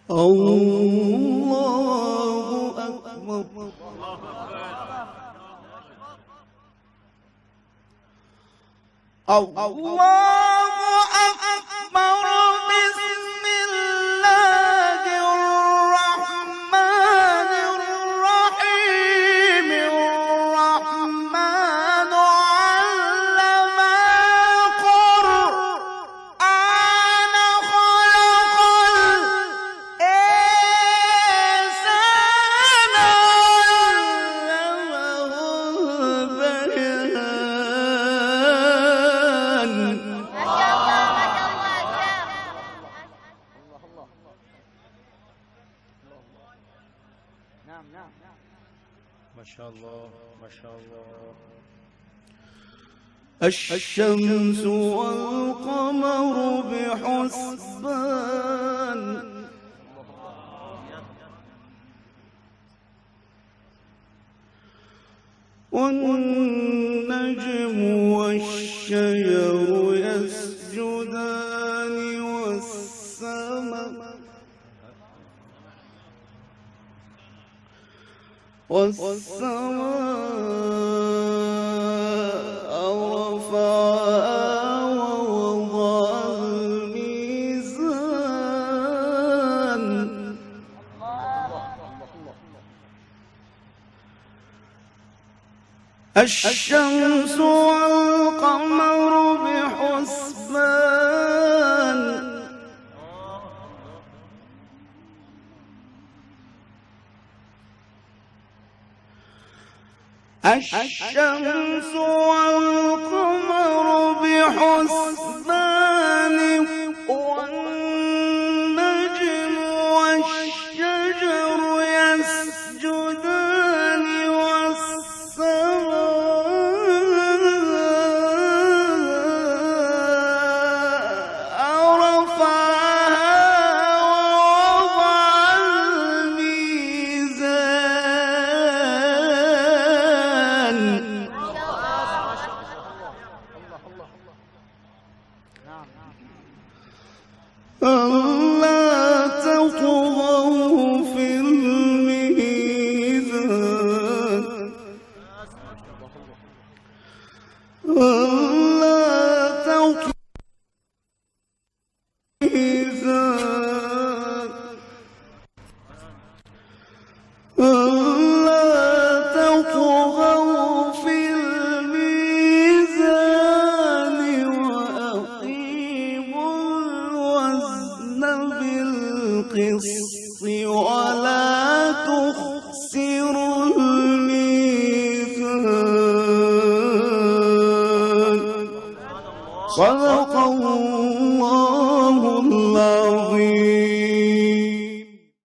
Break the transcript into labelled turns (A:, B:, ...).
A: الله أكبر. الله أكبر. بسم الله الرحمن الرحيم. الرحمن علم القرآن خلق الإنسان علمه البيان.
B: ما شاء الله ما شاء الله.
A: الشمس والقمر بحسبان. والنجم والشجر يسجدان. والسماء رفعها ووضع الميزان. الشمس والقمر بحسبان. الشمس والقمر بحسبان. والنجم والشجر يسجدان. والسماء رفعها ووضع الميزان. ألا تطغوا في الميزان. ألا تطغوا في الميزان. ألا تطغوا في الميزان. وأقيموا الوزن بالقسط ولا تخسروا الميزان. صدق الله